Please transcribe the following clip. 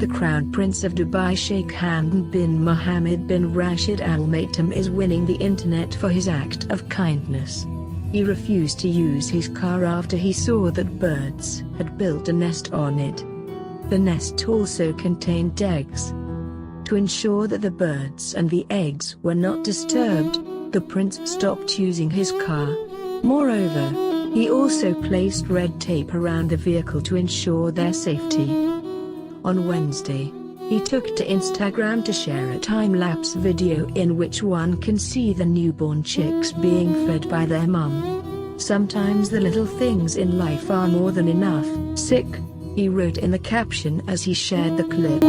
The Crown Prince of Dubai Sheikh Hamdan bin Mohammed bin Rashid Al Maktoum is winning the internet for his act of kindness. He refused to use his car after he saw that birds had built a nest on it. The nest also contained eggs. To ensure that the birds and the eggs were not disturbed, the prince stopped using his car. Moreover, he also placed red tape around the vehicle to ensure their safety. On Wednesday, he took to Instagram to share a time-lapse video in which one can see the newborn chicks being fed by their mum. "Sometimes the little things in life are more than enough, Sheikh," he wrote in the caption as he shared the clip.